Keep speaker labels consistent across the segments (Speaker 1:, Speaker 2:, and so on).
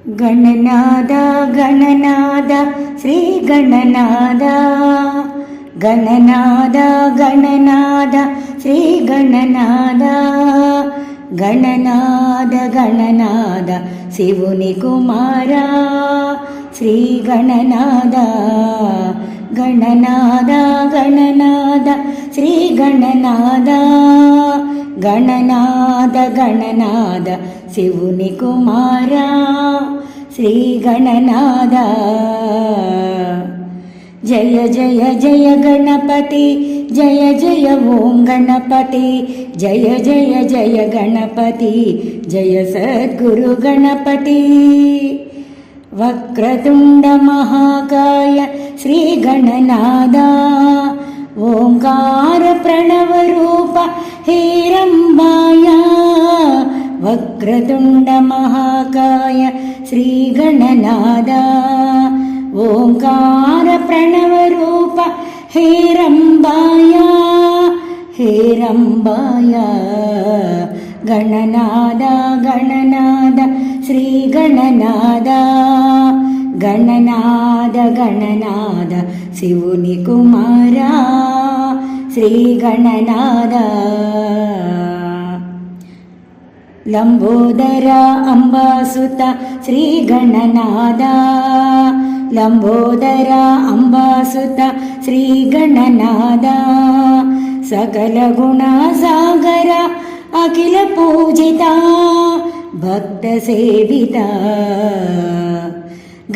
Speaker 1: ಗಣನಾದ ಗಣನಾದ ಶ್ರೀ ಗಣನಾದ ಗಣನಾದ ಗಣನಾದ ಶ್ರೀ ಗಣನಾದ ಗಣನಾದ ಗಣನಾದ ಶಿವುನಿ ಕುಮಾರ ಶ್ರೀ ಗಣನಾದ ಗಣನಾದ ಗಣನಾದ ಶ್ರೀ ಗಣನಾದ ಗಣನಾದ ಗಣನಾದ ಶಿವುನಿ ಕುಮಾರ ಶ್ರೀ ಗಣನಾದ ಜಯ ಜಯ ಜಯ ಗಣಪತಿ ಜಯ ಜಯ ಓಂ ಗಣಪತಿ ಜಯ ಜಯ ಜಯ ಗಣಪತಿ ಜಯ ಸದ್ಗುರು ಗಣಪತಿ ವಕ್ರತುಂಡ ಮಹಾಕಾಯ ಶ್ರೀ ಗಣನಾದ ಓಂಕಾರ ಪ್ರಣವ ರೂಪ ಹೇರಂಬಾಯ ವಕ್ರತುಂಡ ಮಹಾಕಾಯ ಶ್ರೀ ಗಣನಾದ ಓಂಕಾರ ಪ್ರಣವ ರೂಪ ಹೇರಂಬಾಯ ಹೇರಂಬಾಯ ಗಣನಾದ ಗಣನಾದ ಶ್ರೀ ಗಣನಾದ ಗಣನಾದ ಗಣನಾದ ಶಿವುನಿ ಕುಮಾರ ಶ್ರೀ ಗಣನಾದ ಲಂಬೋದರ ಅಂಬಾಸುತ ಶ್ರೀ ಗಣನಾದ ಲಂಬೋದರ ಅಂಬಾಸುತ ಶ್ರೀ ಗಣನಾದ ಸಕಲ ಗುಣ ಸಾಗರ ಅಖಿಲ ಪೂಜಿತ ಭಕ್ತ ಸೇವಿತ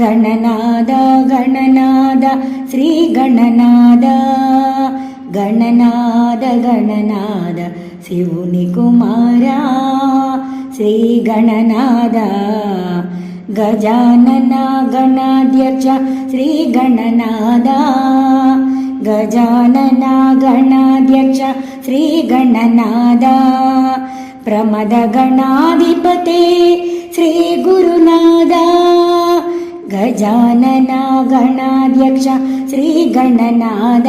Speaker 1: ಗಣನಾದ ಗಣನಾದ ಶ್ರೀ ಗಣನಾದ ಗಣನಾದ ಗಣನಾದ ಶಿವುನಿ ಕುಮಾರ ಶ್ರೀ ಗಣನಾದ ಗಜಾನನ ಗಣಾಧ್ಯಕ್ಷ ಶ್ರೀ ಗಣನಾದ ಗಜಾನನ ಗಣಾಧ್ಯಕ್ಷ ಶ್ರೀ ಗಣನಾದ ಪ್ರಮದ ಗಣಾಧಿಪತಿ ಶ್ರೀ ಗುರುನಾದ ಗಜಾನನ ಗಣಾಧ್ಯಕ್ಷ ಶ್ರೀ ಗಣನಾದ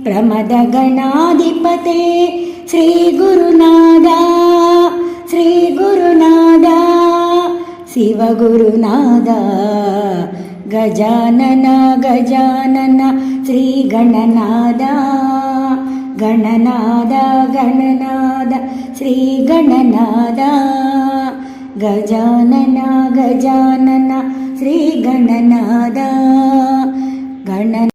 Speaker 1: ಪ್ರಮದ ಗಣಾಧಿಪತಿ ಶ್ರೀ ಗುರುನಾದ ಶ್ರೀ ಗುರುನಾದ ಶಿವ ಗುರುನಾದ ಗಜಾನನ ಗಜಾನನ ಶ್ರೀ ಗಣನಾದ ಗಣನಾದ ಗಣನಾದ ಶ್ರೀ ಗಣನಾದ ಗಜಾನನ ಗಜಾನನ ಶ್ರೀ ಗಣನಾದ ಗಣ